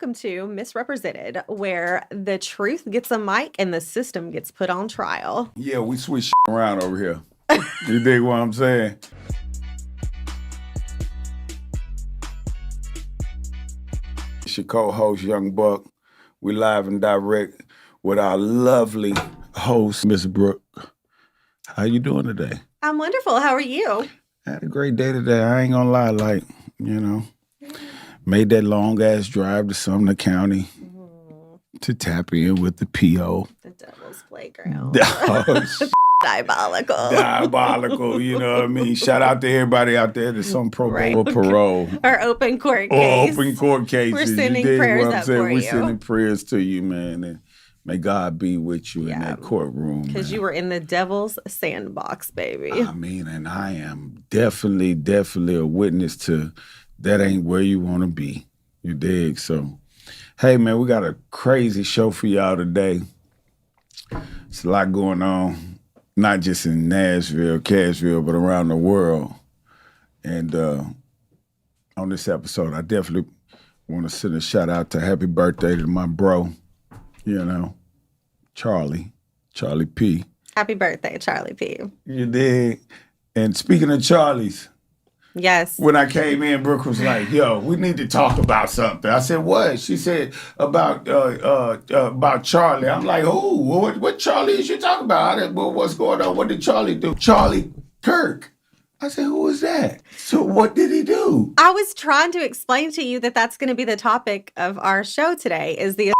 welcome to Misrepresented, where the truth gets a mic and the system gets put on trial. Yeah, we switch around over here. You dig what I'm saying? It's your co-host, Young Buck. We live and direct with our lovely host, Miss Brooke. How you doing today? I'm wonderful. How are you? I had a great day today. I ain't gonna lie, made that long-ass drive to Sumner County to tap in with the PO. The Devil's Playground. Diabolical. Diabolical, you know what I mean? Shout out to everybody out there that's on probation or parole. Or open court case. Or open court cases. We're sending prayers up for you. We're sending prayers to you, man. And may God be with you in that courtroom. Because you were in the devil's sandbox, baby. I mean, and I am definitely a witness to that ain't where you want to be. You dig? So, hey, man, we got a crazy show for y'all today. It's a lot going on, not just in Nashville, Cashville, but around the world. And on this episode, I definitely want to send a shout out to happy birthday to my bro, Charlie P. Happy birthday, Charlie P. You dig? And speaking of Charlies, yes. When I came in, Brooke was like, yo, we need to talk about something. I said, what? She said, about Charlie. I'm like, who? What Charlie is you talking about? What's going on? What did Charlie do? Charlie Kirk. I said, who is that? So what did he do? I was trying to explain to you that that's going to be the topic of our show today, is the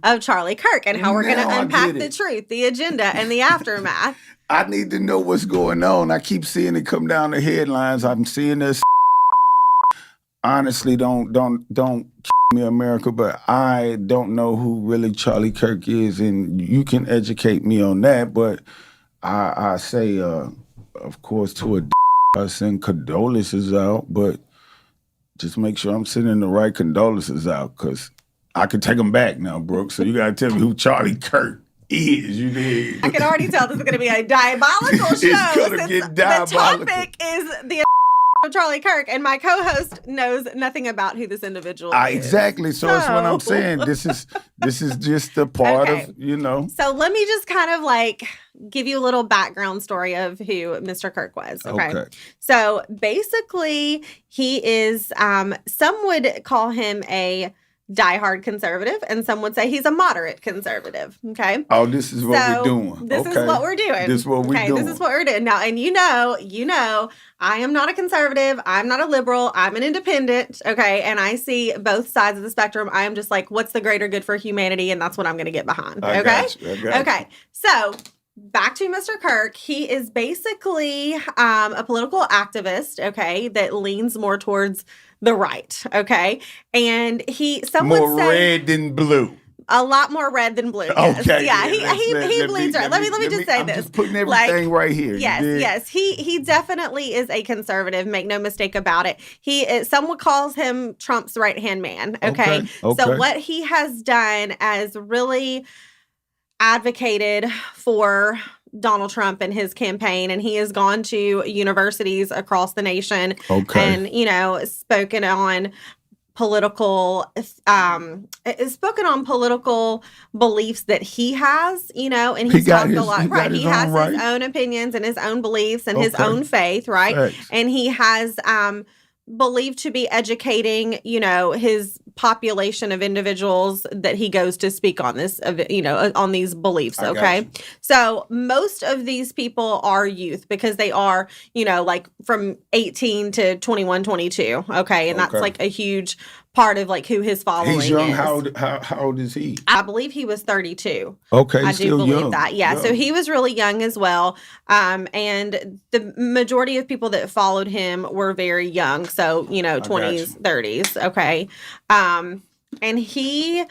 of Charlie Kirk and how we're going to unpack the truth, the agenda, and the aftermath. I need to know what's going on. I keep seeing it come down the headlines. I'm seeing this. Honestly, don't me, America, but I don't know who really Charlie Kirk is, and you can educate me on that. But I say, of course, I send condolences out, but just make sure I'm sending the right condolences out, because I can take them back now, Brooke. So you got to tell me who Charlie Kirk is. You did. I can already tell this is going to be a diabolical show. It's going to get diabolical. The topic is the of Charlie Kirk, and my co-host knows nothing about who this individual is. Exactly. So that's what I'm saying. This is just a part of, So let me just kind of give you a little background story of who Mr. Kirk was. Okay. So basically, he is, some would call him a diehard conservative, and some would say he's a moderate conservative. Okay. Oh, this is what we're doing. This is what we're doing. This is what we're doing. This is what we're doing now. And you know, I am not a conservative. I'm not a liberal. I'm an independent. Okay. And I see both sides of the spectrum. I am just like, what's the greater good for humanity? And that's what I'm going to get behind. I got you. Okay. So back to Mr. Kirk. He is basically a political activist, okay, that leans more towards the right, okay? And some would say more red than blue. A lot more red than blue. Yes. Okay. Yeah, he bleeds red. Let me just say I'm this. Just putting everything right here. Yes. He definitely is a conservative. Make no mistake about it. Someone calls him Trump's right-hand man, okay? So what he has done as really advocated for Donald Trump and his campaign, and he has gone to universities across the nation and, spoken on political beliefs that he has, and he's talked a lot, right? He has his own opinions and his own beliefs and his own faith, right? Thanks. And he has believed to be educating, his population of individuals that he goes to speak on this, on these beliefs. Okay. So most of these people are youth, because they are, from 18 to 21, 22. Okay. And that's a huge part of who his following is. He's young. How old is he? I believe he was 32. Okay, I do believe that. Yeah, so he was really young as well. And the majority of people that followed him were very young. So, 20s, 30s. Okay. And he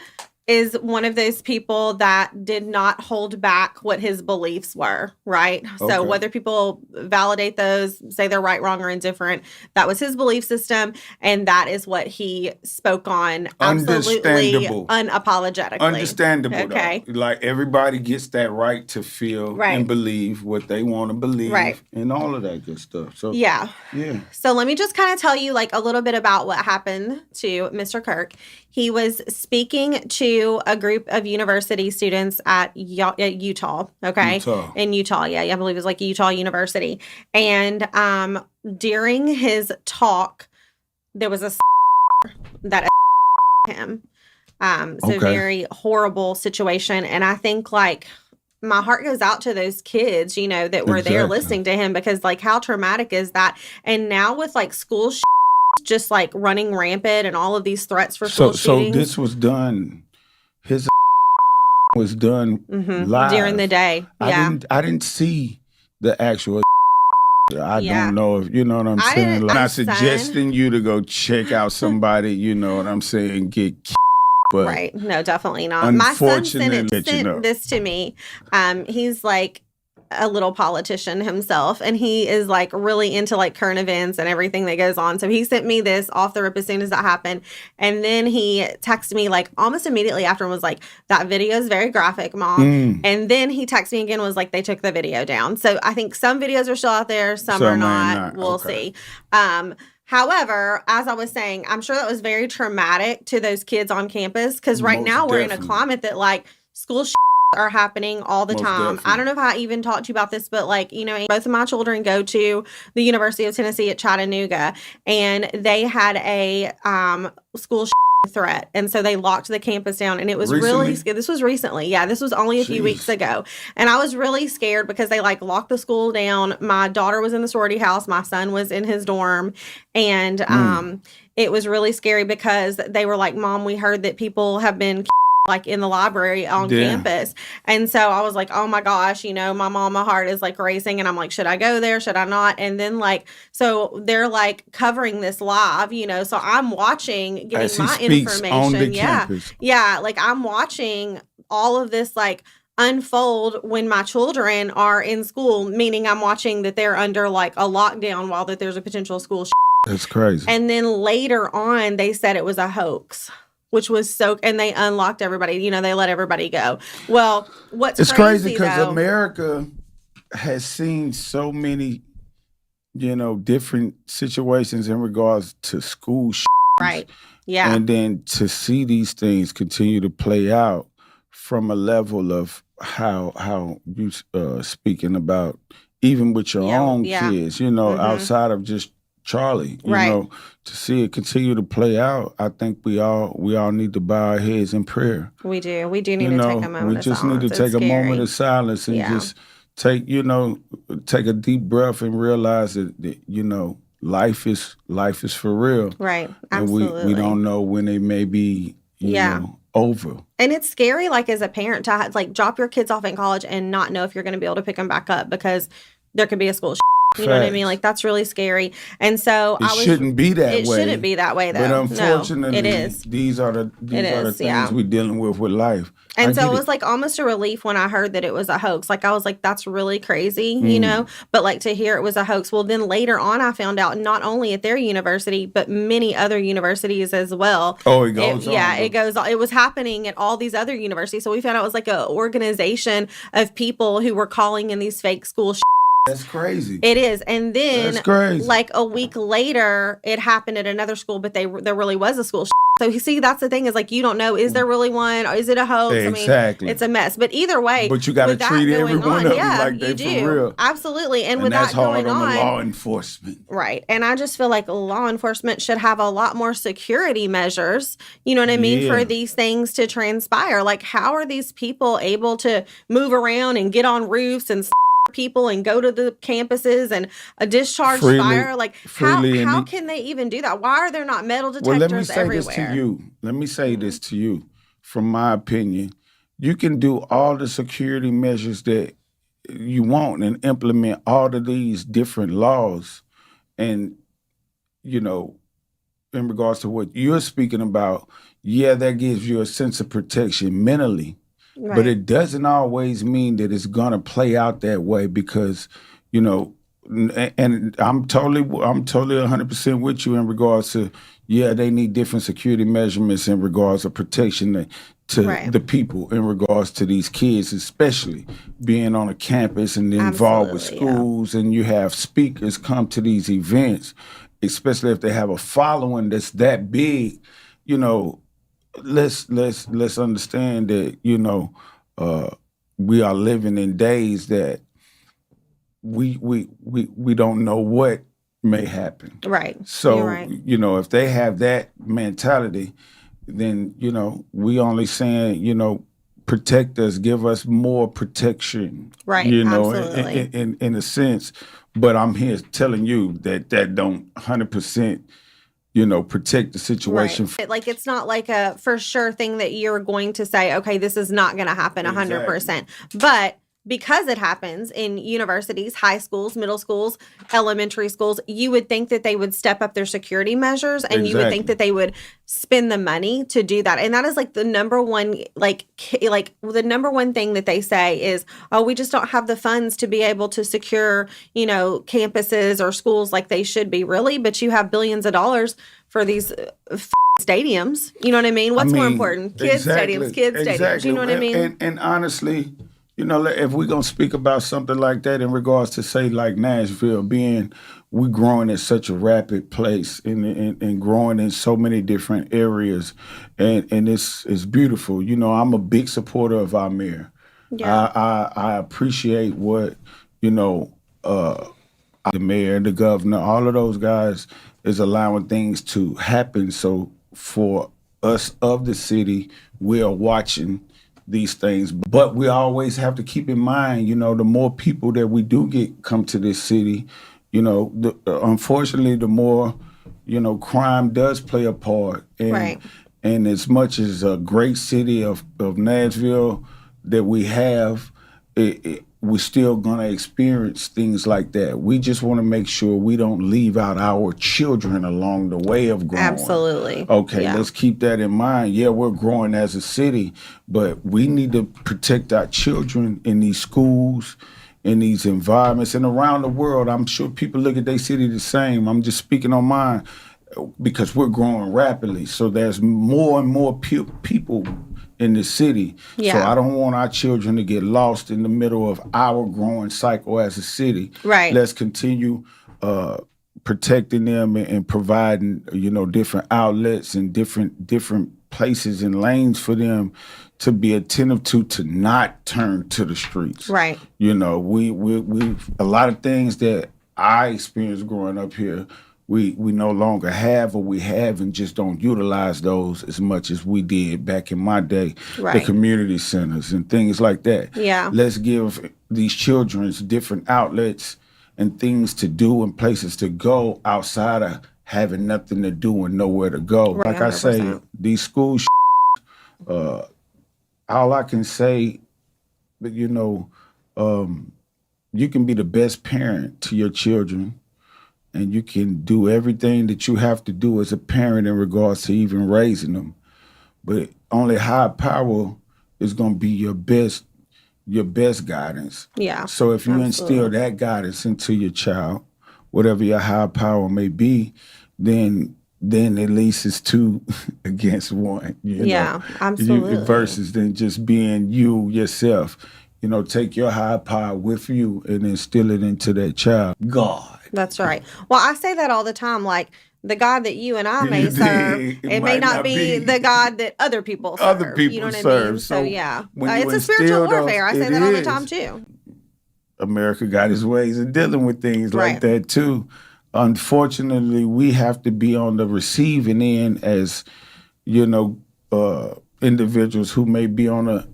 is one of those people that did not hold back what his beliefs were, right? Okay. So whether people validate those, say they're right, wrong, or indifferent, that was his belief system, and that is what he spoke on absolutely unapologetically. Understandable, okay. Though. Like, everybody gets that right to feel and believe what they want to believe and all of that good stuff. So yeah. So let me just kind of tell you like a little bit about what happened to Mr. Kirk. He was speaking to a group of university students at Utah, okay? In Utah, yeah, I believe it was like Utah University. And during his talk, there was a that him. So very horrible situation. And I think like my heart goes out to those kids, you know, that were there listening to him, because like how traumatic is that? And now with like school just like running rampant and all of these threats for school shootings. So this was done, his was done live. During the day. Yeah. I didn't see the actual I don't know if, you know what I'm saying? Like, I'm not suggesting you to go check out somebody, you know what I'm saying, get but right. No, definitely not. My son sent this to me. He's like a little politician himself, and he is like really into like current events and everything that goes on. So he sent me this off the rip as soon as that happened. And then he texted me like almost immediately after and was like, that video is very graphic, Mom. And then he texted me again and was like, they took the video down. So I think some videos are still out there, some are not. We'll see. However, as I was saying, I'm sure that was very traumatic to those kids on campus, because right now we're in a climate that like school are happening all the time. Definitely. I don't know if I even talked to you about this, but like, you know, both of my children go to the University of Tennessee at Chattanooga, and they had a school threat, and so they locked the campus down, and it was really this was recently. Yeah, this was only a few weeks ago, and I was really scared because they like locked the school down. My daughter was in the sorority house, my son was in his dorm, and it was really scary because they were like, Mom, we heard that people have been like in the library on campus. And so I was like, oh my gosh, you know, my heart is like racing, and I'm like, should I go there? Should I not? And then like, so they're like covering this live, you know, so I'm watching, getting my information. Yeah. Like I'm watching all of this like unfold when my children are in school, meaning I'm watching that they're under like a lockdown while that there's a potential school. That's crazy. And then later on, they said it was a hoax, which was and they unlocked everybody. You know, they let everybody go. Well, it's crazy because America has seen so many, you know, different situations in regards to school. Right. Yeah. And then to see these things continue to play out from a level of how you speaking about, even with your own kids, you know, outside of just Charlie, you know, to see it continue to play out, I think we all need to bow our heads in prayer. We do need to take a moment of silence. We just need to take a moment of silence and just take a deep breath and realize that you know, life is for real. Right. Absolutely. And we don't know when it may be, you know, over. And it's scary, like as a parent, to like drop your kids off in college and not know if you're going to be able to pick them back up, because there could be a school. You know what I mean? Like, that's really scary. And so it shouldn't be that way. It shouldn't be that way, though. But unfortunately, it is. These are the things we're dealing with life. And so it was like almost a relief when I heard that it was a hoax. Like, I was like, that's really crazy, you know? But like, to hear it was a hoax. Well, then later on, I found out not only at their university, but many other universities as well. Oh, it goes on. Yeah, it goes on. It was happening at all these other universities. So we found out it was like an organization of people who were calling in these fake school. That's crazy. It is. And then like a week later, it happened at another school, but there really was a school. So you see, that's the thing, is like, you don't know, is there really one, or is it a hoax? Exactly. I mean, it's a mess. But either way, but you got to treat every one of them like they for real. Absolutely. And with that going on, the law enforcement. Right. And I just feel like law enforcement should have a lot more security measures, you know what I mean, for these things to transpire. Like, how are these people able to move around and get on roofs and people and go to the campuses and discharge fire? Like, how can they even do that? Why are there not metal detectors everywhere? Let me say this to you. From my opinion, you can do all the security measures that you want and implement all of these different laws, and, you know, in regards to what you're speaking about, yeah, that gives you a sense of protection mentally, but it doesn't always mean that it's gonna play out that way because, you know, and I'm totally 100% with you in regards to, yeah, they need different security measurements in regards of protection to the people in regards to these kids, especially being on a campus and involved with schools, and you have speakers come to these events, especially if they have a following that's that big. You know, let's understand that, you know, we are living in days that we don't know what may happen. Right. So, you know, if they have that mentality, then, you know, we only saying, you know, protect us, give us more protection. Right. You know, absolutely. in a sense. But I'm here telling you that don't 100%, you know, protect the situation. Right. Like, it's not like a for sure thing that you're going to say, okay, this is not going to happen 100%. Exactly. But because it happens in universities, high schools, middle schools, elementary schools, you would think that they would step up their security measures, and you would think that they would spend the money to do that. And that is like the number one, like the number one thing that they say is, oh, we just don't have the funds to be able to secure, you know, campuses or schools like they should be. Really? But you have billions of dollars for these stadiums. You know what I mean? What's more important? Kids stadiums, kids stadiums. You know what I mean? And honestly, you know, if we're going to speak about something like that in regards to, say, like Nashville, we're growing at such a rapid place and growing in so many different areas. And it's beautiful. You know, I'm a big supporter of our mayor. Yeah. I appreciate what, you know, the mayor, the governor, all of those guys is allowing things to happen. So for us of the city, we are watching these things, but we always have to keep in mind, you know, the more people that we do get come to this city, you know, unfortunately, the more, you know, crime does play a part. And, and as much as a great city of Nashville that we have, we're still going to experience things like that. We just want to make sure we don't leave out our children along the way of growing. Absolutely. Okay, let's keep that in mind. Yeah, we're growing as a city, but we need to protect our children in these schools, in these environments, and around the world. I'm sure people look at their city the same. I'm just speaking on mine because we're growing rapidly. So there's more and more people in the city. Yeah. So I don't want our children to get lost in the middle of our growing cycle as a city. Right. Let's continue protecting them and providing, you know, different outlets and different places and lanes for them to be attentive to not turn to the streets. Right. You know, we a lot of things that I experienced growing up here, we no longer have, or we have and just don't utilize those as much as we did back in my day. Right. The community centers and things like that. Yeah. Let's give these children different outlets and things to do and places to go outside of having nothing to do and nowhere to go. Right, like 100%. I say, these schools, all I can say, but you know, you can be the best parent to your children, and you can do everything that you have to do as a parent in regards to even raising them. But only high power is going to be your best guidance. Yeah. So if you instill that guidance into your child, whatever your high power may be, then at least it's 2 against 1. You know? Absolutely. Versus then just being you yourself. You know, take your high power with you and instill it into that child. God. That's right. Well, I say that all the time, like, the God that you and I may serve, it may not be the God that other people serve. Other people you know what serve. I mean? So yeah. It's a spiritual warfare. I say that all the time, too. America got his ways of dealing with things like that, too. Unfortunately, we have to be on the receiving end as, you know, individuals who may be on the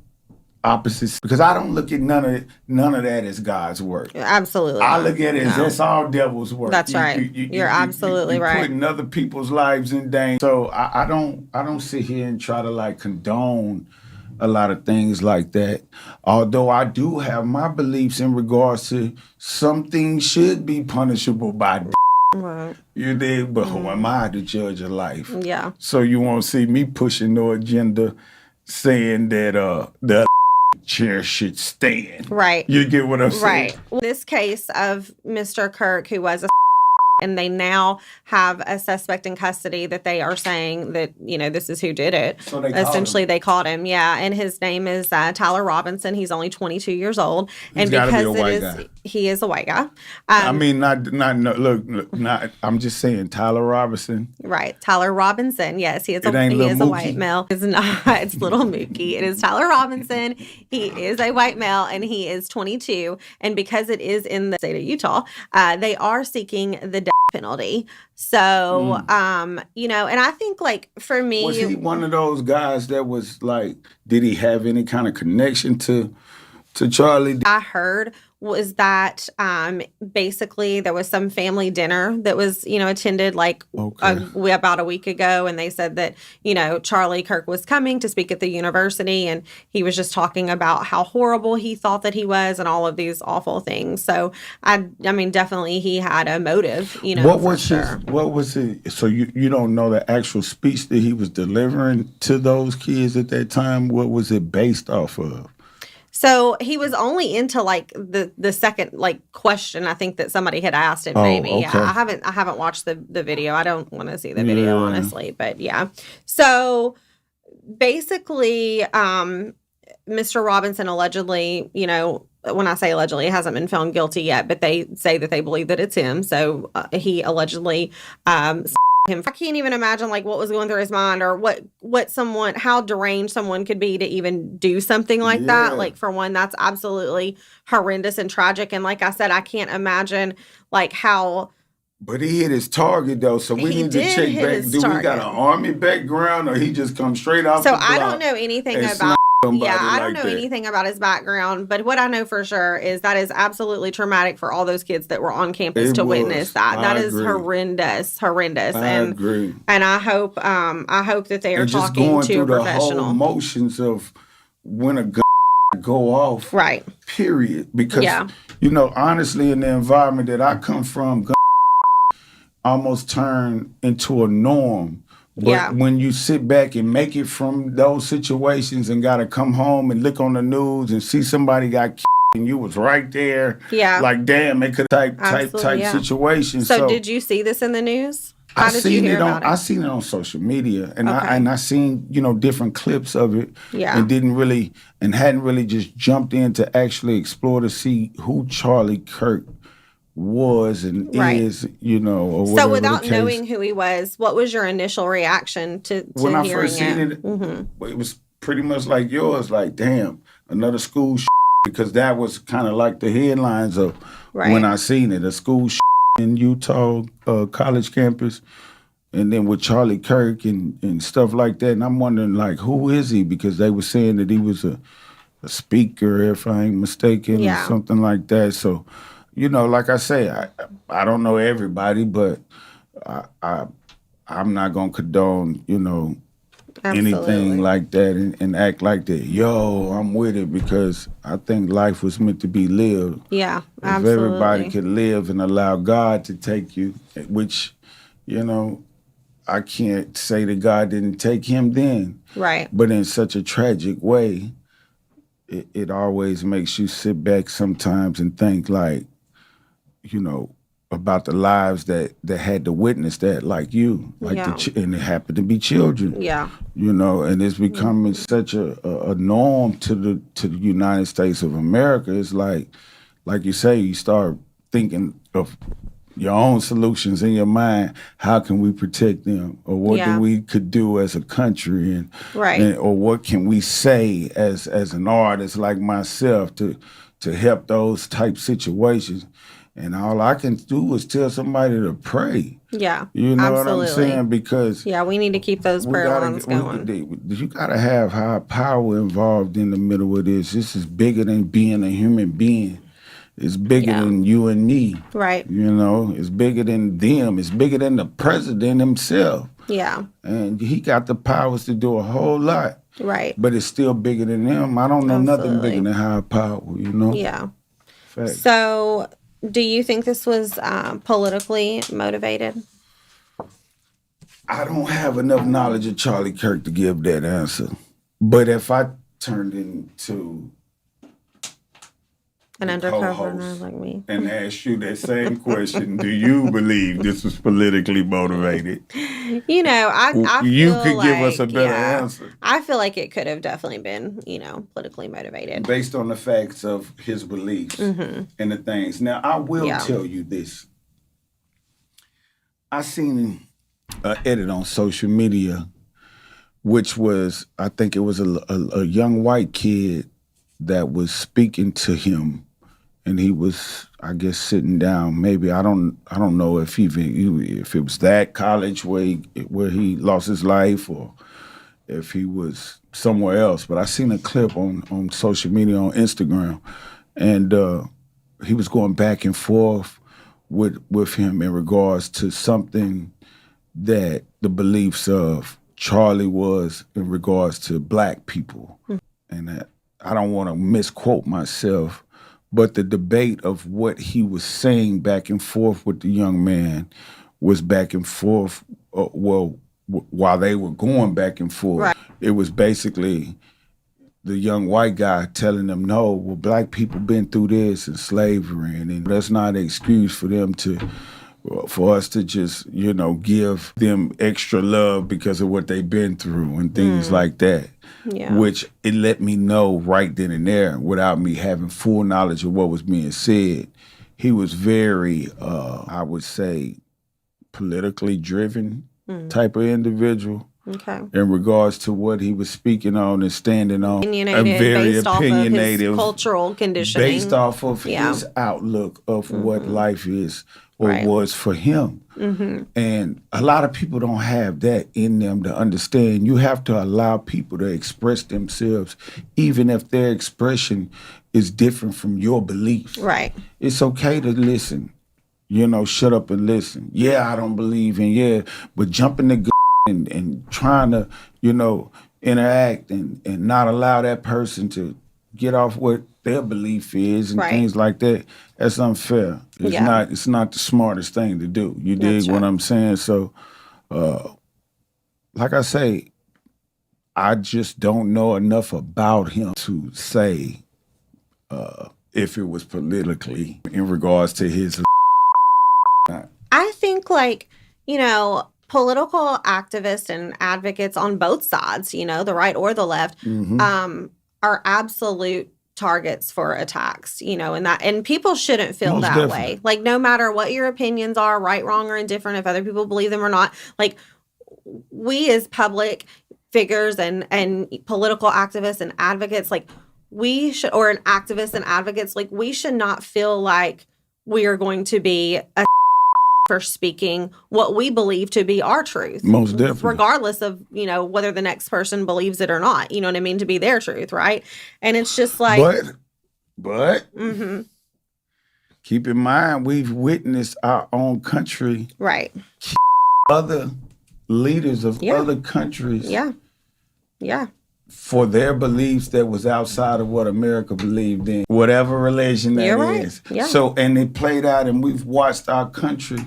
opposites, because I don't look at none of that as God's work. Absolutely. I look at it as that's all devil's work. That's right. You're absolutely right. Putting other people's lives in danger. So I don't sit here and try to like condone a lot of things like that. Although I do have my beliefs in regards to some things should be punishable by Right. You did, but who am I to judge a life? Yeah. So you won't see me pushing no agenda saying that the chair should stand. Right. You get what I'm saying? Right. Well, this case of Mr. Kirk, who was a and they now have a suspect in custody that they are saying that, this is who did it. So they Essentially, they caught him. Yeah. And his name is Tyler Robinson. He's only 22 years old. He's and because be a white guy. He is a white guy. Look, I'm just saying Tyler Robinson. Right. Tyler Robinson. Yes. He is a white male. It's not. It's Little Mookie. It is Tyler Robinson. He is a white male and he is 22. And because it is in the state of Utah, they are seeking the death penalty. So, and I think for me. Was he one of those guys that was did he have any kind of connection to Charlie? I heard was that basically there was some family dinner that was, attended about a week ago. And they said that, Charlie Kirk was coming to speak at the university and he was just talking about how horrible he thought that he was and all of these awful things. So, I mean, definitely he had a motive, What was it? So you don't know the actual speech that he was delivering to those kids at that time? What was it based off of? So he was only into the second question I think that somebody had asked him maybe. Okay. Yeah, I haven't watched the video. I don't want to see the video honestly, but yeah. So basically Mr. Robinson allegedly, when I say allegedly, he hasn't been found guilty yet, but they say that they believe that it's him. So he allegedly him. I can't even imagine what was going through his mind or how deranged someone could be to even do something like that. For one, that's absolutely horrendous and tragic. And like I said, I can't imagine how. But he hit his target though, so we need to check back. Do we got an army background or he just come straight off the block? So I don't know anything about. Yeah, I don't know anything about his background, but what I know for sure is that is absolutely traumatic for all those kids that were on campus to witness that. That is horrendous. I agree. And I hope that they are talking to a professional. The whole motions of when a gun go off, right? Period. Because honestly, in the environment that I come from, gun almost turned into a norm. But when you sit back and make it from those situations and got to come home and look on the news and see somebody got killed and you was right there, damn, it could type situation. So did you see this in the news? How did you hear about it? I seen it on social media and I seen different clips of it. And hadn't really just jumped in to actually explore to see who Charlie Kirk was and is, or whatever. So without knowing who he was, what was your initial reaction to when I first seen it? It was pretty much like yours, damn, another school because that was kind of like the headlines of when I seen it, a school in Utah college campus, and then with Charlie Kirk and stuff like that. And I'm wondering, who is he? Because they were saying that he was a speaker, if I ain't mistaken, or something like that. So, like I say, I don't know everybody, but I'm not gonna condone, anything like that and act like that. Yo, I'm with it because I think life was meant to be lived. Yeah, absolutely. If everybody could live and allow God to take you, which, I can't say that God didn't take him then. Right. But in such a tragic way, it always makes you sit back sometimes and think about the lives that had to witness that, like you, and it happened to be children. Yeah. And it's becoming such a norm to the United States of America. It's like you say, you start thinking of your own solutions in your mind. How can we protect them, or what do we could do as a country, and or what can we say as an artist like myself to help those type situations. And all I can do is tell somebody to pray. Yeah, you know absolutely. what I'm saying? Because we need to keep those prayer lines going. You gotta have high power involved in the middle of this. This is bigger than being a human being. It's bigger than you and me. Right. It's bigger than them. It's bigger than the president himself. Yeah. And he got the powers to do a whole lot. Right. But it's still bigger than them. I don't know nothing bigger than high power. Yeah. Fact. So Do you think this was politically motivated? I don't have enough knowledge of Charlie Kirk to give that answer. But if I turned into an undercover nerd like me and asked you that same question, do you believe this was politically motivated? You know, I you feel could like, give us a better answer. I feel like it could have definitely been, politically motivated. Based on the facts of his beliefs and the things. Now, I will tell you this. I seen an edit on social media, which was, I think it was a young white kid that was speaking to him. And he was, I guess, sitting down. Maybe I don't know if if it was that college where he lost his life, or if he was somewhere else. But I seen a clip on social media on Instagram, and he was going back and forth with him in regards to something that the beliefs of Charlie was in regards to black people, and that I don't want to misquote myself. But the debate of what he was saying back and forth with the young man was back and forth, while they were going back and forth. Right. It was basically the young white guy telling them, no, well, black people been through this and slavery, and that's not an excuse for us to just, give them extra love because of what they've been through and things like that. Yeah. Which it let me know right then and there, without me having full knowledge of what was being said. He was very, I would say, politically driven type of individual. Okay. In regards to what he was speaking on and standing on. Very opinionated. Off of his cultural conditioning. Based off of his outlook of what life is or was for him. And a lot of people don't have that in them to understand. You have to allow people to express themselves, even if their expression is different from your belief. Right. It's okay to listen. Shut up and listen. Yeah, I don't believe in, but jumping the and trying to, interact and not allow that person to get off what their belief is and things like that, that's unfair. It's not the smartest thing to do. You dig what I'm saying? So, like I say, I just don't know enough about him to say if it was politically in regards to his. I think, political activists and advocates on both sides, the right or the left, are absolute targets for attacks, and people shouldn't feel most that definitely. Way. Like, no matter what your opinions are, right, wrong, or indifferent, if other people believe them or not, we as public figures and political activists and advocates, we should, or an activists and advocates, we should not feel like we are going to be a for speaking what we believe to be our truth. Most definitely. Regardless of, whether the next person believes it or not, you know what I mean? To be their truth, right? And it's just like... But keep in mind, we've witnessed our own country. Right. Other leaders of other countries. Yeah. For their beliefs that was outside of what America believed in. Whatever religion that is. Yeah. So, and it played out, and we've watched our country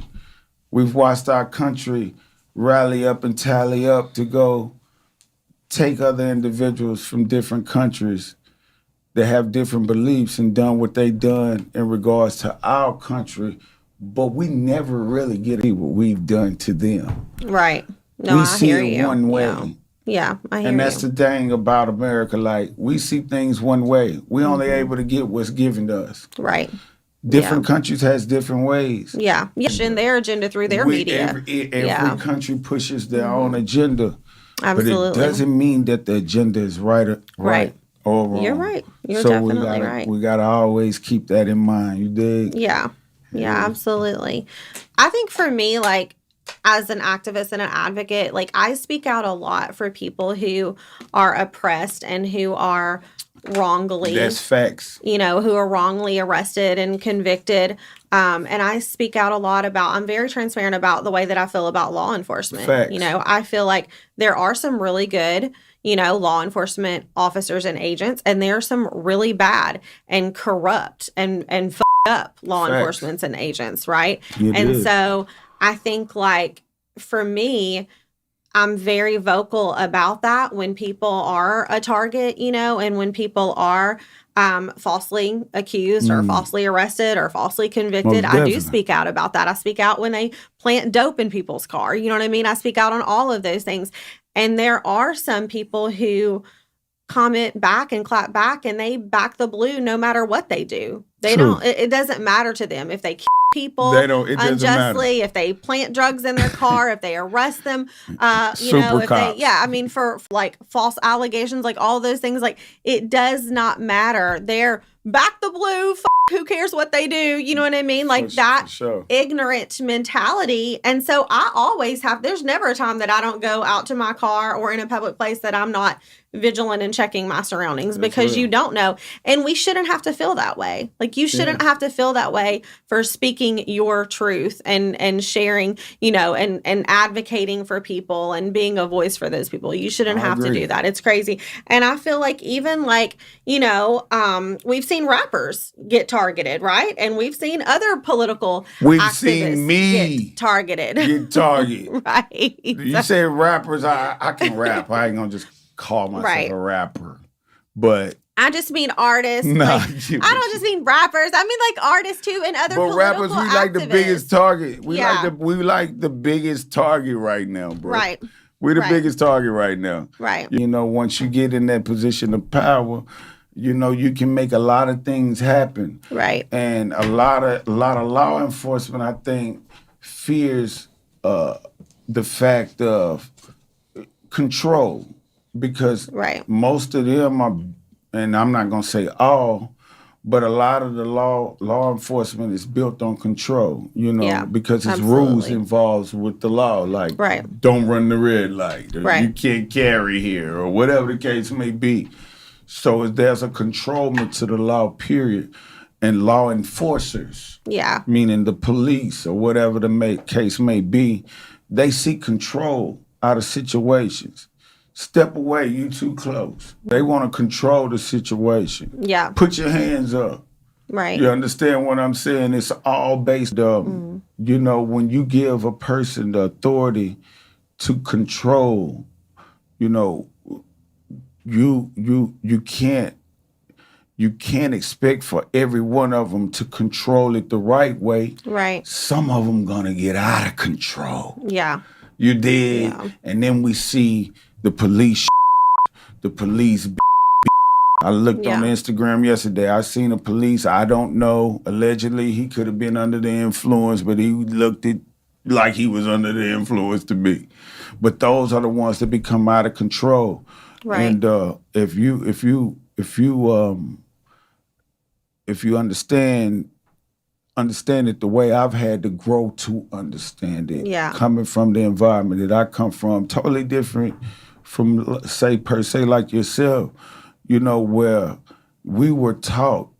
rally up and tally up to go take other individuals from different countries that have different beliefs and done what they done in regards to our country, but we never really get what we've done to them. Right. No, we see it one way. Yeah, I hear you. And that's the thing about America. We see things one way. We only able to get what's given to us. Right. Different countries has different ways. Yeah. Pushing their agenda through their media. Every country pushes their own agenda. Absolutely. But it doesn't mean that the agenda is right or wrong. You're right. You're definitely right. We got to always keep that in mind. You dig? Yeah. Yeah, absolutely. I think for me, as an activist and an advocate, I speak out a lot for people who are oppressed and who are wrongly... That's facts. Who are wrongly arrested and convicted. And I speak out a lot about... I'm very transparent about the way that I feel about law enforcement. Facts. I feel like there are some really good, law enforcement officers and agents, and there are some really bad and corrupt and up law enforcement and agents, right? So I think, like, for me, I'm very vocal about that when people are a target, and when people are falsely accused or falsely arrested or falsely convicted. I do speak out about that. I speak out when they plant dope in people's car. You know what I mean? I speak out on all of those things. And there are some people who comment back and clap back, and they back the blue no matter what they do. They don't. It doesn't matter to them if they kill people unjustly, if they plant drugs in their car, if they arrest them, if they, for like false allegations, like all those things, like it does not matter. They're back the blue. Who cares what they do? You know what I mean? Like ignorant mentality. And so I always have, there's never a time that I don't go out to my car or in a public place that I'm not vigilant and checking my surroundings, because you don't know. And we shouldn't have to feel that way. Like you shouldn't have to feel that way for speaking your truth and sharing, and advocating for people and being a voice for those people. You shouldn't have to do that. It's crazy. And I feel like even like, we've seen rappers get targeted, right? And we've seen other political activists get targeted. Right. You say rappers, I can rap. I ain't gonna just call myself a rapper. But I just mean artists. I don't just mean rappers. I mean like artists too, and other political rappers, we activists. like the biggest target. We like the biggest target right now, bro. Right. We're the biggest target right now. Right. Once you get in that position of power, you can make a lot of things happen. Right. And a lot of law enforcement, I think, fears the fact of control, because most of them are, and I'm not gonna say all, but a lot of the law enforcement is built on control, because it's rules involved with the law, like don't run the red light, or you can't carry here, or whatever the case may be. So there's a controlment to the law, period. And law enforcers, meaning the police or whatever the case may be, they seek control out of situations. Step away, you too close. They want to control the situation. Yeah. Put your hands up. Right. You understand what I'm saying? It's all based on, when you give a person the authority to control, you can't expect for every one of them to control it the right way. Right. Some of them gonna get out of control. Yeah. You did. Yeah. And then we see the police. I looked on Instagram yesterday. I seen a police. I don't know. Allegedly, he could have been under the influence, but he looked it like he was under the influence to me. But those are the ones that become out of control. Right. And if you understand it the way I've had to grow to understand it, coming from the environment that I come from, totally different from, say, per se, like yourself, where we were taught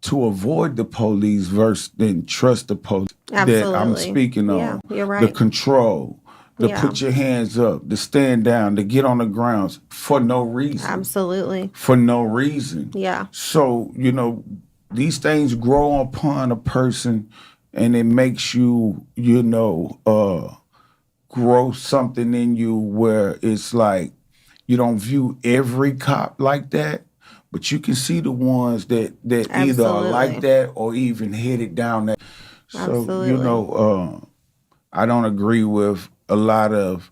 to avoid the police versus then trust the police. Absolutely. That I'm speaking on. Yeah, you're right. The control. To put your hands up, to stand down, to get on the grounds for no reason. Absolutely. For no reason. Yeah. So, these things grow upon a person, and it makes you, grow something in you where it's like you don't view every cop like that, but you can see the ones that either are like that or even headed down that. So, I don't agree with a lot of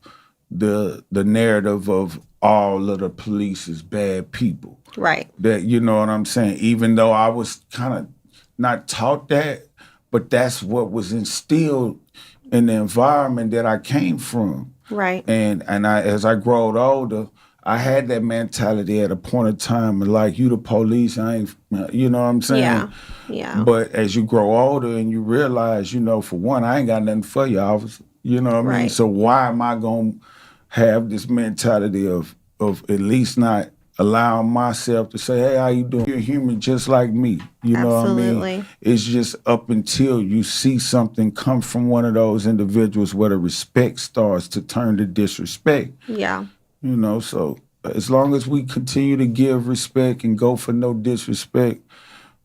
the narrative of all of the police is bad people. Right. That, you know what I'm saying? Even though I was kind of not taught that, but that's what was instilled in the environment that I came from. Right. And as I growed older, I had that mentality at a point of time, like, you the police, I ain't, you know what I'm saying? Yeah, yeah. But as you grow older and you realize, for one, I ain't got nothing for you, officer. You know what I mean? So why am I going to have this mentality of at least not allowing myself to say, hey, how you doing? You're human just like me. You know what I mean? It's just up until you see something come from one of those individuals where the respect starts to turn to disrespect. Yeah. So as long as we continue to give respect and go for no disrespect,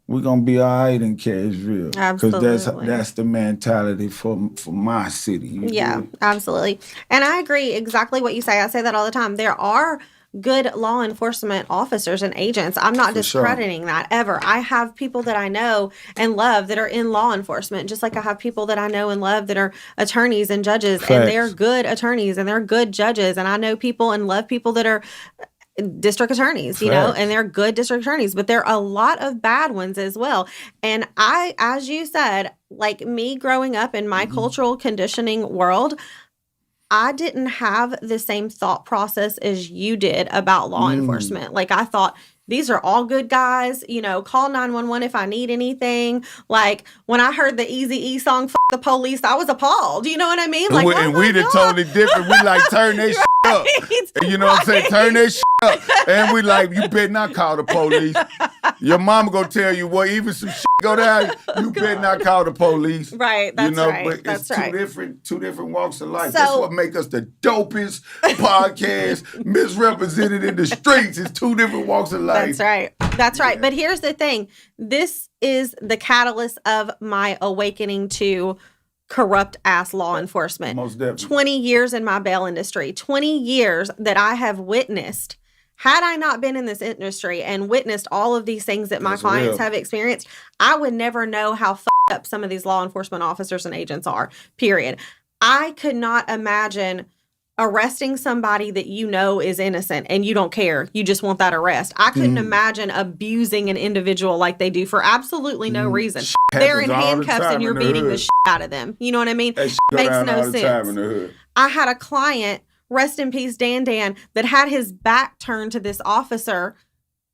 we're gonna be all right in Cashville. Absolutely. Because that's the mentality for my city. Yeah, absolutely. And I agree exactly what you say. I say that all the time. There are good law enforcement officers and agents. I'm not discrediting that ever. I have people that I know and love that are in law enforcement, just like I have people that I know and love that are attorneys and judges. Facts. And they're good attorneys and they're good judges. And I know people and love people that are district attorneys, you know, and they're good district attorneys, but there are a lot of bad ones as well. And I, as you said, like me growing up in my cultural conditioning world, I didn't have the same thought process as you did about law enforcement. Like I thought, these are all good guys, you know, call 911 if I need anything. Like when I heard the Eazy-E song, F the Police, I was appalled. You know what I mean? Like, and we done totally different. We like turn that shit up. And you know what I'm saying? Turn that shit up. And we like, you better not call the police. Your mama gonna tell you, well, even some shit go down, you better not call the police. Right, that's right. But that's it's two different walks of life. That's what make us the dopest podcast, misrepresented in the streets. It's two different walks of life. That's right. That's right. But here's the thing. This is the catalyst of my awakening to corrupt ass law enforcement. Most definitely. 20 years in my bail industry, 20 years that I have witnessed. Had I not been in this industry and witnessed all of these things that my clients have experienced, I would never know how fucked up some of these law enforcement officers and agents are, period. I could not imagine arresting somebody that you know is innocent and you don't care. You just want that arrest. I couldn't imagine abusing an individual like they do for absolutely no reason. They're in handcuffs and you're beating the shit out of them. You know what I mean? Makes no sense. I had a client, rest in peace, Dan, that had his back turned to this officer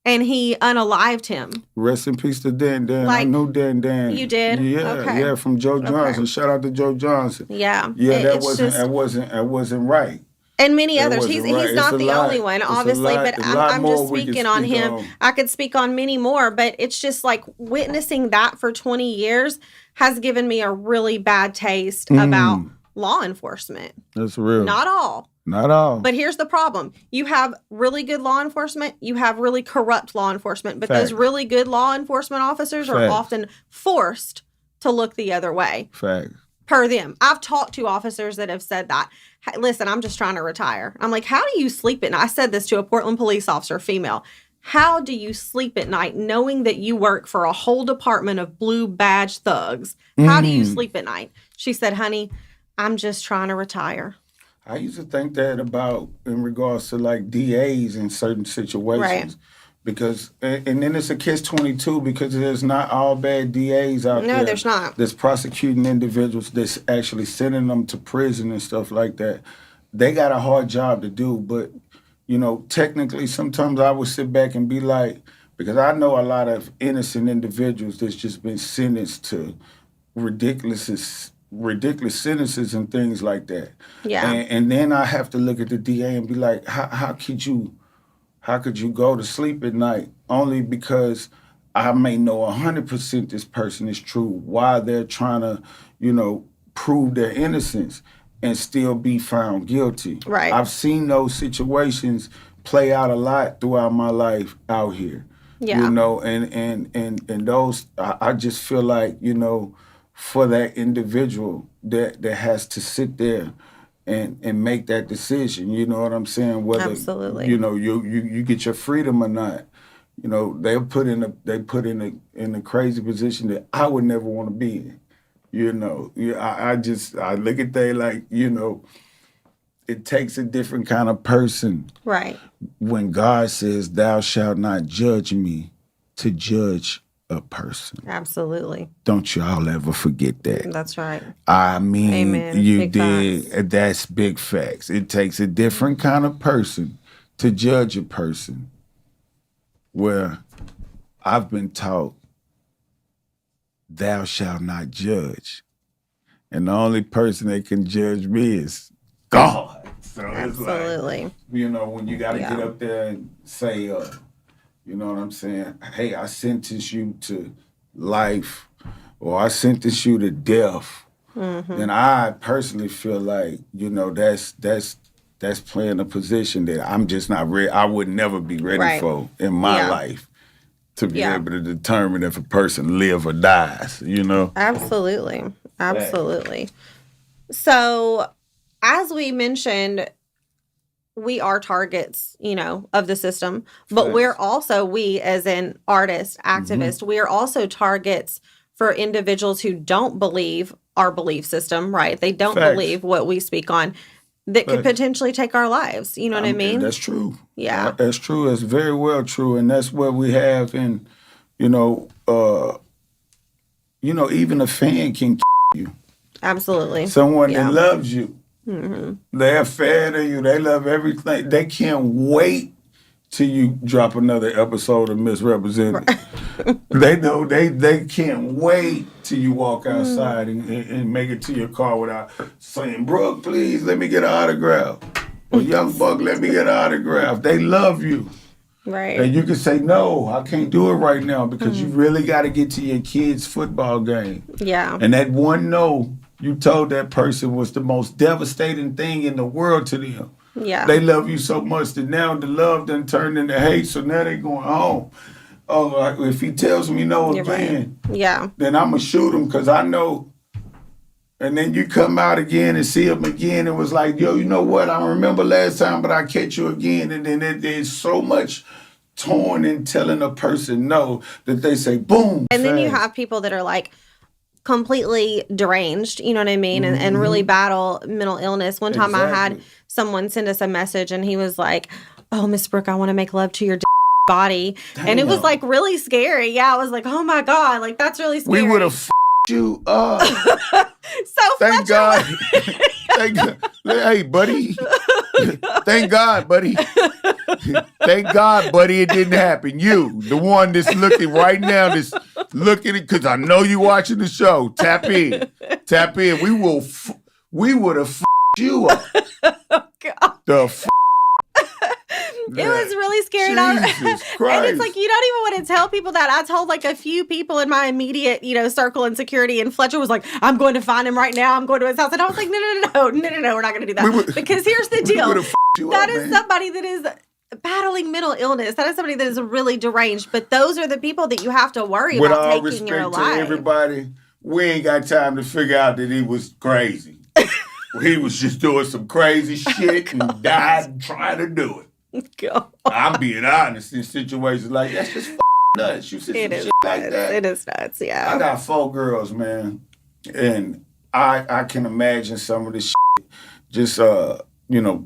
and he unalived him. Rest in peace to Dan. Like, I know Dan. You did? Yeah, from Joe Johnson. Shout out to Joe Johnson. Yeah. Yeah, that wasn't right. And many others. He's not the only one, obviously, but I'm just speaking on him. I could speak on many more, but it's just like witnessing that for 20 years has given me a really bad taste about law enforcement. That's real. Not all. But here's the problem. You have really good law enforcement. You have really corrupt law enforcement. But those really good law enforcement officers are often forced to look the other way. Facts. Per them. I've talked to officers that have said that. Hey, listen, I'm just trying to retire. I'm like, how do you sleep at night? I said this to a Portland police officer, female. How do you sleep at night knowing that you work for a whole department of blue badge thugs? How do you sleep at night? She said, honey, I'm just trying to retire. I used to think that about in regards to like DAs in certain situations. Right. Because, and then it's a catch-22 because there's not all bad DAs out there. No, there's not. That's prosecuting individuals, that's actually sending them to prison and stuff like that. They got a hard job to do, but, you know, technically sometimes I would sit back and be like, because I know a lot of innocent individuals that's just been sentenced to ridiculous sentences and things like that. Yeah. And then I have to look at the DA and be like, how could you go to sleep at night only because I may know 100% this person is true while they're trying to, you know, prove their innocence and still be found guilty. Right. I've seen those situations play out a lot throughout my life out here. Yeah. You know, and those, I just feel like, you know, for that individual that has to sit there and make that decision, you know what I'm saying? Whether absolutely, you know, you get your freedom or not. You know, they put in a crazy position that I would never want to be in. You know, I look at they like, you know, it takes a different kind of person. Right. When God says, "Thou shalt not judge me," to judge a person. Absolutely. Don't you all ever forget that. That's right. I mean, amen. You big did. Facts. That's big facts. It takes a different kind of person to judge a person. Where I've been taught, "Thou shalt not judge," and the only person that can judge me is God. So absolutely. It's like, you know, when you got to get up there and say, you know what I'm saying? Hey, I sentence you to life, or I sentence you to death. Then I personally feel like, you know, that's playing a position that I'm just not ready. I would never be ready for in my life. to be able to determine if a person live or dies, you know? Absolutely. Absolutely. So, as we mentioned, we are targets, you know, of the system, but we're also, we as an artist, activist, we are also targets for individuals who don't believe our belief system, right? They don't believe what we speak on, that could potentially take our lives. You know what I mean? That's true. Yeah. That's true. That's very well true. And that's what we have in, even a fan can you. Absolutely. Someone that loves you. They're a fan of you. They love everything. They can't wait till you drop another episode of Misrepresented. They know they can't wait till you walk outside and make it to your car without saying, Brooke, please let me get an autograph. Or Young Buck, let me get an autograph. They love you. Right. And you can say, no, I can't do it right now because you really got to get to your kid's football game. Yeah. And that one no you told that person was the most devastating thing in the world to them. Yeah. They love you so much that now the love done turned into hate, so now they going home. Oh, if he tells me no again, then I'm going to shoot him because I know. And then you come out again and see him again and was like, yo, you know what? I remember last time, but I catch you again. And then there's so much torn in telling a person no that they say, boom. And then you have people that are like, completely deranged, you know what I mean, and really battle mental illness. One time I had someone send us a message and he was like, oh, Miss Brooke, I want to make love to your body. Damn. And it was like really scary. Yeah, I was like, oh my God, like that's really scary. We would have you up. So thank God. Thank God. Hey, buddy. Thank God, buddy. Thank God, buddy, it didn't happen. You, the one that's looking right now, that's looking at, because I know you watching the show. Tap in. Tap in. We would have you up. Oh, God. It was really scary. And it's like, you don't even want to tell people that. I told like a few people in my immediate, circle and security, and Fletcher was like, I'm going to find him right now. I'm going to his house. And I was like, no, we're not going to do that. Because here's the deal. That is somebody that is battling mental illness. That is somebody that is really deranged. But those are the people that you have to worry about taking your life. With all respect to everybody, we ain't got time to figure out that he was crazy. He was just doing some crazy shit and died trying to do it. God. I'm being honest in situations like that's just nuts. You said some shit like that. It is nuts, yeah. I got 4 girls, man, and I can imagine some of this shit. Just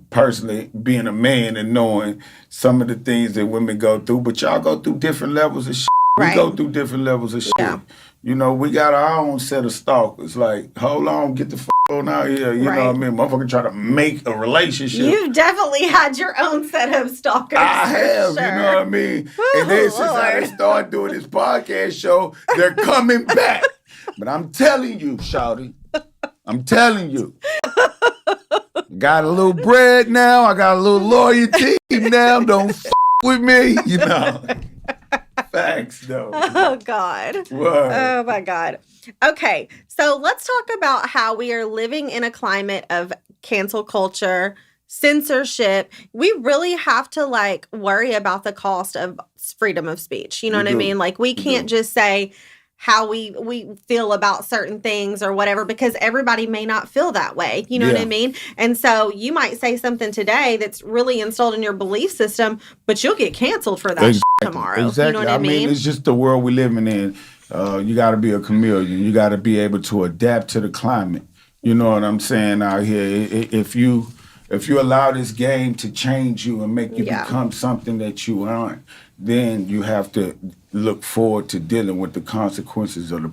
personally being a man and knowing some of the things that women go through, but y'all go through different levels of shit. Right. We go through different levels of shit. Yeah. We got our own set of stalkers. Like, hold on, get the on out here. You know what I mean? Motherfucker try to make a relationship. You've definitely had your own set of stalkers. I have, sure. You know what I mean? And then since I started doing this podcast show, they're coming back. But I'm telling you, shawty, I'm telling you. Got a little bread now. I got a little loyalty now. Don't with me, Facts, though. Oh, God. What? Oh, my God. Okay, so let's talk about how we are living in a climate of cancel culture, censorship. We really have to, worry about the cost of freedom of speech. You know what I mean? Like, we can't just say how we feel about certain things or whatever, because everybody may not feel that way. You know what I mean? And so you might say something today that's really installed in your belief system, but you'll get canceled for that tomorrow. Exactly. You know what I mean? It's just the world we're living in. You got to be a chameleon. You got to be able to adapt to the climate. You know what I'm saying out here? If you allow this game to change you and make you become something that you aren't, then you have to look forward to dealing with the consequences of the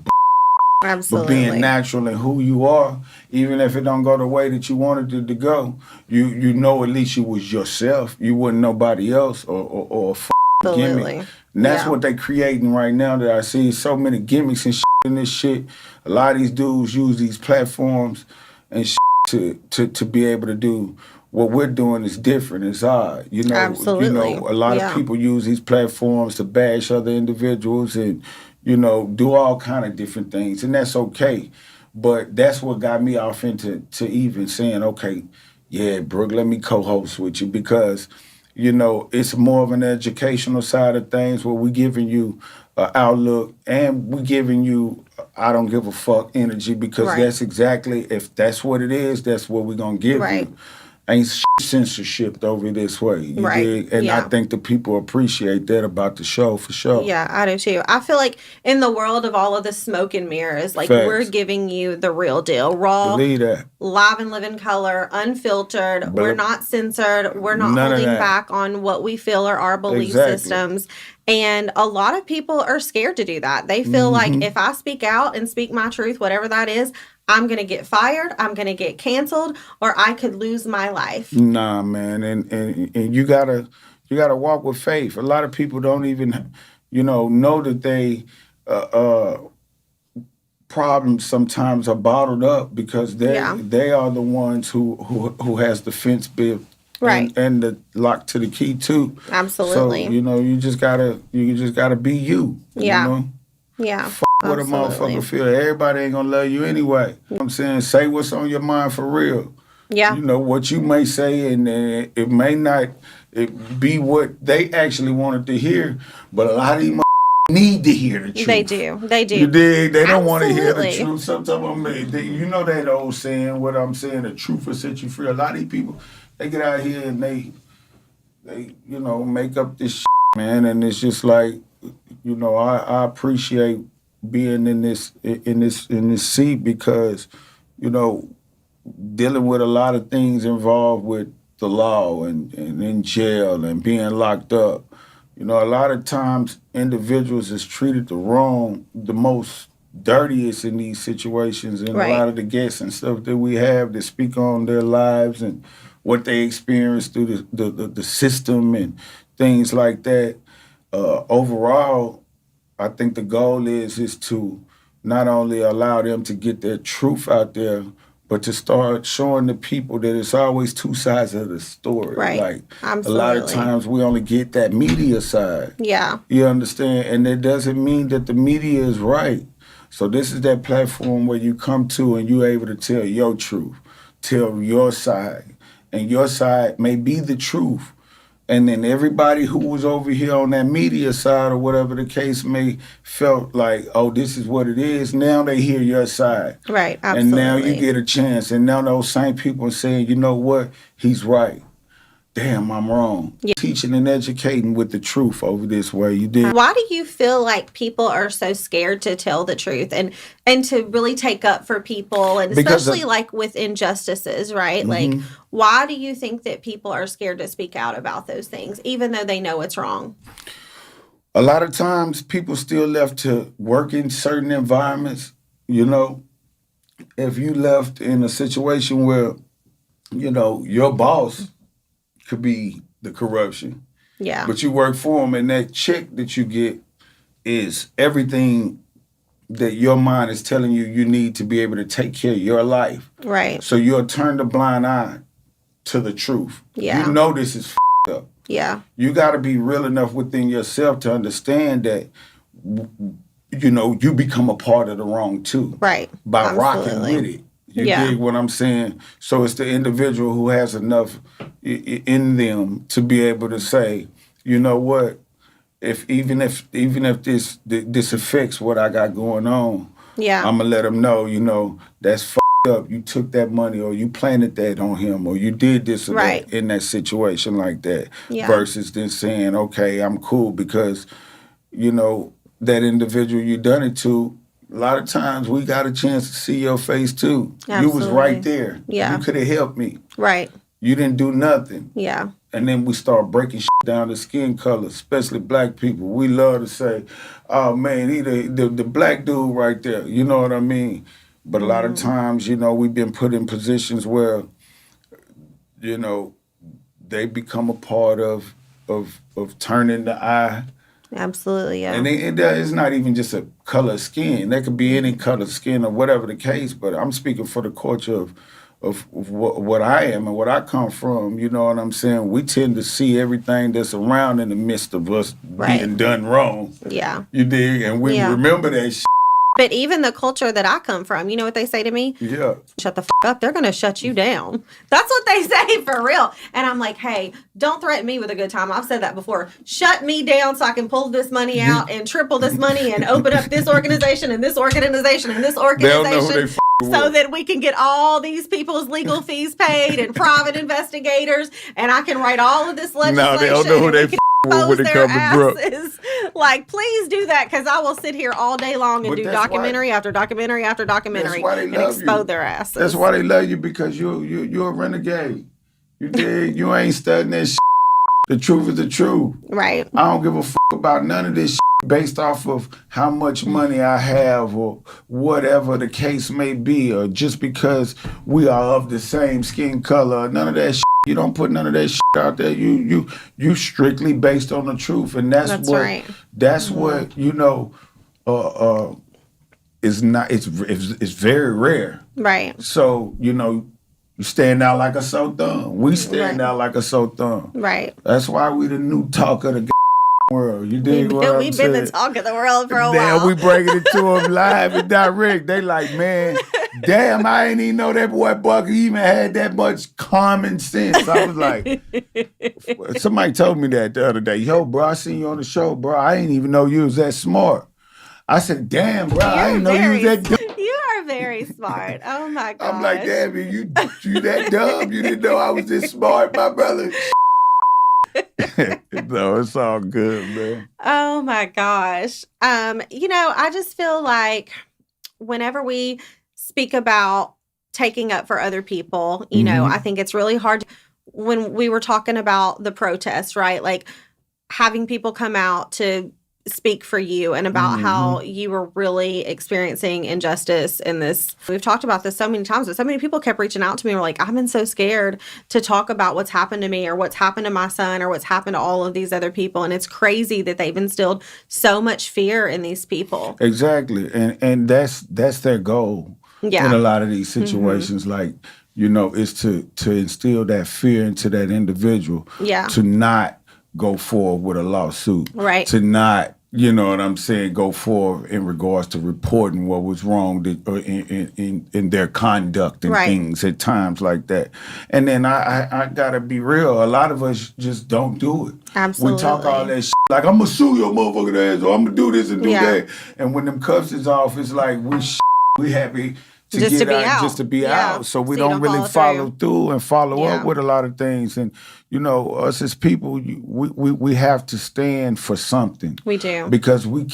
Absolutely. But being natural in who you are, even if it don't go the way that you wanted it to go, you know at least you was yourself. You wasn't nobody else or a gimmick. And that's what they creating right now that I see so many gimmicks and shit in this shit. A lot of these dudes use these platforms and shit to be able to do what we're doing is different. It's odd. Absolutely. A lot of people use these platforms to bash other individuals and, do all kind of different things. And that's okay. But that's what got me off into even saying, okay, yeah, Brooke, let me co-host with you, because it's more of an educational side of things where we're giving you an outlook and we're giving you I don't give a fuck energy because that's exactly, if that's what it is, that's what we're going to give you. Ain't censorship over this way. You dig? And I think the people appreciate that about the show for sure. Yeah, I do too. I feel like in the world of all of the smoke and mirrors, like we're giving you the real deal. Raw, live and live in color, unfiltered. We're not censored. We're not holding back on what we feel are our belief systems. And a lot of people are scared to do that. They feel like if I speak out and speak my truth, whatever that is, I'm going to get fired, I'm going to get canceled, or I could lose my life. Nah, man. And you gotta walk with faith. A lot of people don't even, know that they problems sometimes are bottled up because they are the ones who has the fence built. And the lock to the key too. Absolutely. So, you just gotta be you. Yeah. You know? Yeah. What a motherfucker feel. Everybody ain't gonna love you anyway. You know what I'm saying? Say what's on your mind for real. Yeah. What you may say, and it may not be what they actually wanted to hear, but a lot of these need to hear the truth. They do. You dig? They don't want to hear the truth. Sometimes that old saying, what I'm saying, the truth will set you free. A lot of these people, they get out here and they make up this shit, man, and it's just like, I appreciate being in this seat because, dealing with a lot of things involved with the law and in jail and being locked up. A lot of times individuals is treated the most dirtiest in these situations, and a lot of the guests and stuff that we have that speak on their lives and what they experience through the system and things like that. Overall, I think the goal is to not only allow them to get their truth out there, but to start showing the people that it's always two sides of the story. Like, absolutely. A lot of times we only get that media side. Yeah. You understand? And it doesn't mean that the media is right. So this is that platform where you come to and you're able to tell your truth, tell your side. And your side may be the truth. And then everybody who was over here on that media side or whatever the case may felt like, oh, this is what it is. Now they hear your side. Right, absolutely. And now you get a chance. And now those same people are saying, you know what? He's right. Damn, I'm wrong. Yeah. Teaching and educating with the truth over this way. You did. Why do you feel like people are so scared to tell the truth and to really take up for people, and especially like with injustices, right? Like, why do you think that people are scared to speak out about those things, even though they know it's wrong? A lot of times people still left to work in certain environments. If you left in a situation where, your boss could be the corruption. Yeah. But you work for them, and that check that you get is everything that your mind is telling you need to be able to take care of your life. Right. So you'll turn the blind eye to the truth. Yeah. You know this is up. Yeah. You got to be real enough within yourself to understand that, you become a part of the wrong too. Right. By Absolutely. rocking with it. You dig what I'm saying? So it's the individual who has enough in them to be able to say, you know what? Even if this affects what I got going on, I'm gonna let them know, that's up. You took that money, or you planted that on him, or you did this or that in that situation like that. Yeah. Versus then saying, okay, I'm cool because, that individual you done it to. A lot of times we got a chance to see your face too. Absolutely. You was right there. Yeah. You could have helped me. Right. You didn't do nothing. Yeah. And then we start breaking down to skin color, especially black people. We love to say, oh man, he the black dude right there. You know what I mean? But a lot of times, we've been put in positions where, they become a part of turning the eye. Absolutely, yeah. And it's not even just a color of skin. That could be any color of skin or whatever the case, but I'm speaking for the culture of what I am and what I come from. You know what I'm saying? We tend to see everything that's around in the midst of us being done wrong. Yeah. You dig? And we remember that shit. But even the culture that I come from, you know what they say to me? Yeah. Shut the up. They're going to shut you down. That's what they say for real. And I'm like, hey, don't threaten me with a good time. I've said that before. Shut me down so I can pull this money out and triple this money and open up this organization and this organization and this organization so that we can get all these people's legal fees paid and private investigators. And I can write all of this legislation. No, they don't know who they when it comes to Brooke. Like, please do that, because I will sit here all day long and do documentary after documentary after documentary and expose their asses. That's why they love you, because you're a renegade. You dig? You ain't studying that shit. The truth is the truth. Right. I don't give a fuck about none of this shit based off of how much money I have or whatever the case may be, or just because we are of the same skin color. None of that shit. You don't put none of that shit out there. You strictly based on the truth, and that's what right. That's what is not. It's very rare. Right. So you stand out like a sore thumb. We stand out like a sore thumb. Right. That's why we the new talk of the world. You dig what I'm saying? We've been the talk of the world for a while. Now we breaking it to them live and direct. They like, man, damn, I ain't even know that boy Buck even had that much common sense. I was like, somebody told me that the other day. Yo, bro, I seen you on the show, bro. I didn't even know you was that smart. I said, damn, bro, I didn't know you was that dumb. You are very smart. Oh, my God. I'm like, damn, you that dumb? You didn't know I was this smart, my brother? No, it's all good, man. Oh, my gosh. I just feel like whenever we speak about taking up for other people, I think it's really hard. When we were talking about the protest, right? Like having people come out to speak for you and about how you were really experiencing injustice in this. We've talked about this so many times, but so many people kept reaching out to me. Were like, I've been so scared to talk about what's happened to me or what's happened to my son or what's happened to all of these other people. And it's crazy that they've instilled so much fear in these people. Exactly. And that's their goal in a lot of these situations. Like, is to instill that fear into that individual. Yeah. To not go forward with a lawsuit. Right. To not, go forward in regards to reporting what was wrong in their conduct and things at times like that. And then I gotta be real, a lot of us just don't do it. Absolutely. We talk all that shit, like, I'm gonna sue your motherfucking ass, or I'm gonna do this and do that. And when them cuffs is off, it's like, we happy just to be out. So we don't really follow through and follow up with a lot of things. And, us as people, we have to stand for something. We do. Because we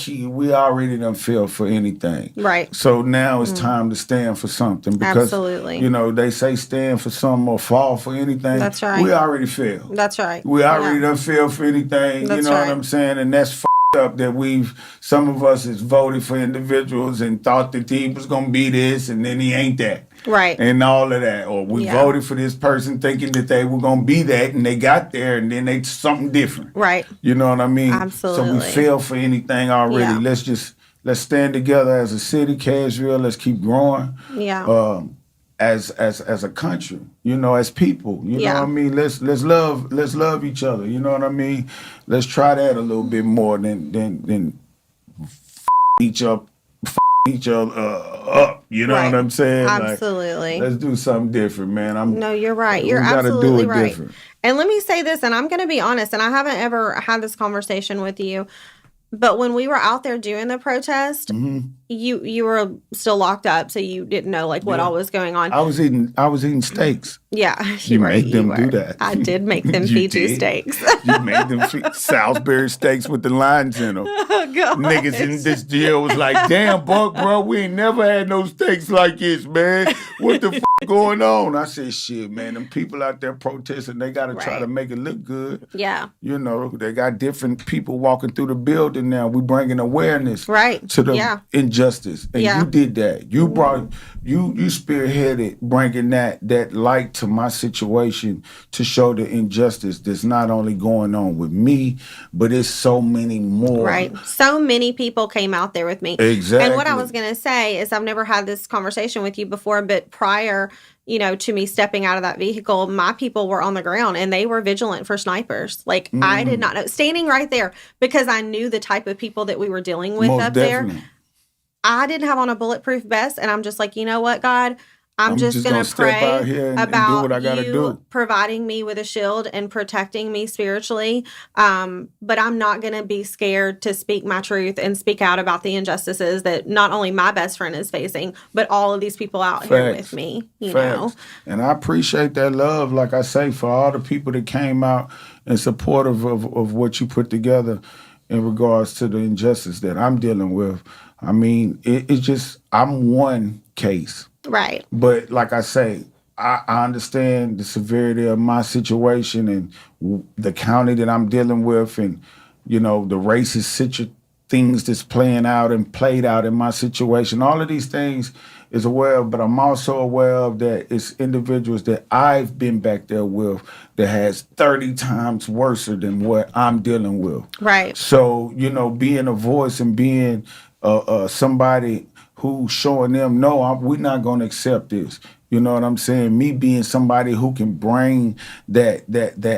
already done feel for anything. Right. So now it's time to stand for something. Because, absolutely. They say stand for something or fall for anything. That's right. We already feel. That's right. We already done feel for anything. That's what I'm saying? And that's up that some of us has voted for individuals and thought that he was going to be this and then he ain't that. Right. And all of that. Or we voted for this person thinking that they were going to be that and they got there and then they something different. Right. You know what I mean? Absolutely. So we feel for anything already. Yeah. Let's stand together as a city, Cashville. Let's keep growing. Yeah. As a country, as people, you know what I mean? Let's love each other, you know what I mean? Let's try that a little bit more than each other up, you know what I'm saying? Absolutely. Like, let's do something different, man. No, you're right. You're absolutely right. Different. And let me say this, and I'm going to be honest, and I haven't ever had this conversation with you, but when we were out there doing the protest, you were still locked up, so you didn't know what all was going on. I was eating steaks. Yeah, you made them do that. I did make them feed you steaks. You made them Salisbury steaks with the lines in them. Oh, God. Niggas in this deal was like, damn, Buck, bro, we ain't never had no steaks like this, man. What the going on? I said, shit, man, them people out there protesting, they got to try to make it look good. Yeah. They got different people walking through the building now. We bringing awareness to the injustice. And you did that. You brought, you spearheaded bringing that light to my situation to show the injustice that's not only going on with me, but it's so many more. Right. So many people came out there with me. Exactly. And what I was going to say is I've never had this conversation with you before, but prior, to me stepping out of that vehicle, my people were on the ground and they were vigilant for snipers. Like, I did not know. Standing right there, because I knew the type of people that we were dealing with. Most up definitely. There. I didn't have on a bulletproof vest, and I'm just like, you know what, God? I'm just going to pray about do what I gotta do. Providing me with a shield and protecting me spiritually. But I'm not going to be scared to speak my truth and speak out about the injustices that not only my best friend is facing, but all of these people out here with me, you know. And I appreciate that love, like I say, for all the people that came out in support of what you put together in regards to the injustice that I'm dealing with. I mean, it's just, I'm one case. Right. But like I say, I understand the severity of my situation and the county that I'm dealing with and, you know, the racist things that's playing out and played out in my situation. All of these things is aware of, but I'm also aware of that it's individuals that I've been back there with that has 30 times worse than what I'm dealing with. Right. So, you know, being a voice and being somebody who's showing them, no, we're not going to accept this. You know what I'm saying? Me being somebody who can bring that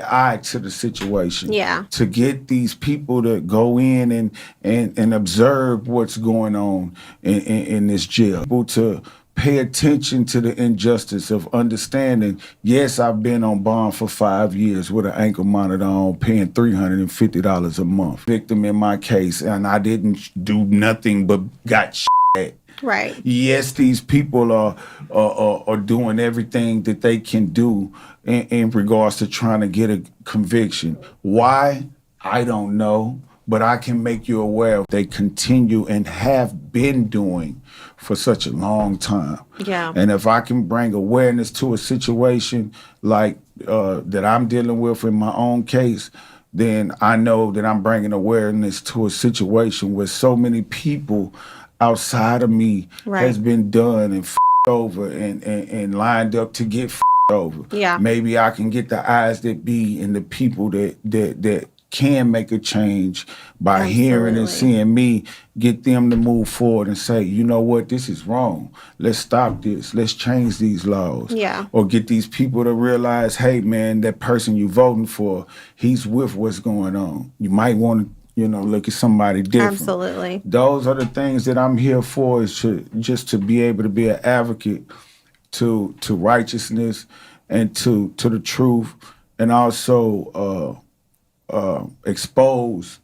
eye to the situation. Yeah. To get these people to go in and observe what's going on in this jail. People to pay attention to the injustice of understanding, yes, I've been on bond for 5 years with an ankle monitor on, paying $350 a month. Victim in my case, and I didn't do nothing but got shit. Right. Yes, these people are doing everything that they can do in regards to trying to get a conviction. Why? I don't know, but I can make you aware they continue and have been doing for such a long time. Yeah. And if I can bring awareness to a situation like that I'm dealing with in my own case, then I know that I'm bringing awareness to a situation where so many people outside of me has been done and over and lined up to get over. Yeah. Maybe I can get the eyes that be and the people that can make a change by hearing and seeing me, get them to move forward and say, you know what, this is wrong. Let's stop this. Let's change these laws. Yeah. Or get these people to realize, hey, man, that person you voting for, he's with what's going on. You might want to, you know, look at somebody different. Absolutely. Those are the things that I'm here for, is to be able to be an advocate to righteousness and to the truth, and also expose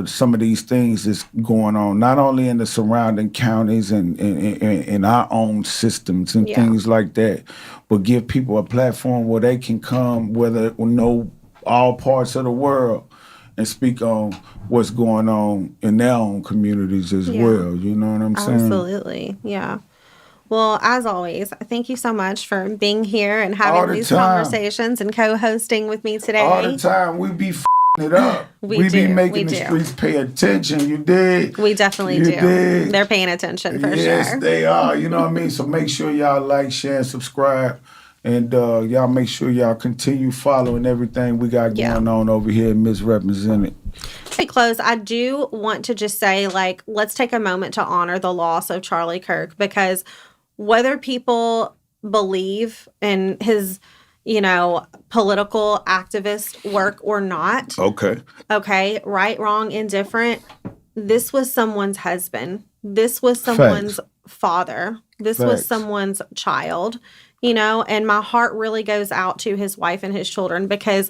some of these things that's going on, not only in the surrounding counties and in our own systems and things like that, but give people a platform where they can come, whether know all parts of the world, and speak on what's going on in their own communities as well. You know what I'm saying? Absolutely. Yeah. Well, as always, thank you so much for being here and having these conversations and co-hosting with me today. All the time. We be it up. We be making the streets pay attention. You dig? We definitely do. Dig? They're paying attention for sure. Yes, they are. You know what I mean? So make sure y'all like, share, and subscribe. And y'all make sure y'all continue following everything we got going on over here in Misrepresented. To close, I do want to just say, like, let's take a moment to honor the loss of Charlie Kirk, because whether people believe in his, you know, political activist work or not. Okay, right, wrong, indifferent. This was someone's husband. This was someone's father. This was someone's child. You know, and my heart really goes out to his wife and his children, because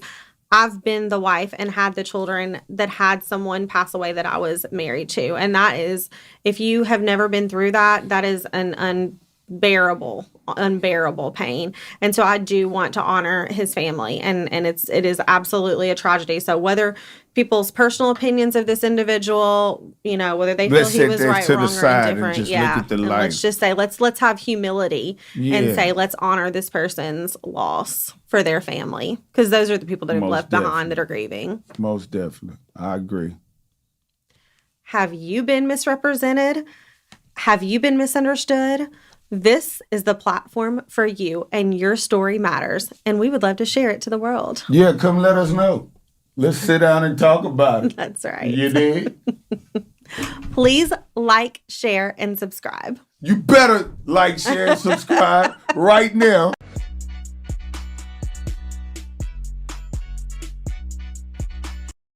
I've been the wife and had the children that had someone pass away that I was married to. And that is, if you have never been through that, that is an unbearable pain. And so I do want to honor his family, and it is absolutely a tragedy. So whether people's personal opinions of this individual, you know, whether they feel he was right, wrong, or indifferent, and let's just say let's have humility and say let's honor this person's loss for their family, because those are the people that have left behind that are grieving. Most definitely, I agree. Have you been misrepresented? Have you been misunderstood? This is the platform for you, and your story matters, and we would love to share it to the world. Yeah, come let us know. Let's sit down and talk about it. That's right. You did? Please like, share, and subscribe. You better like, share, and subscribe right now.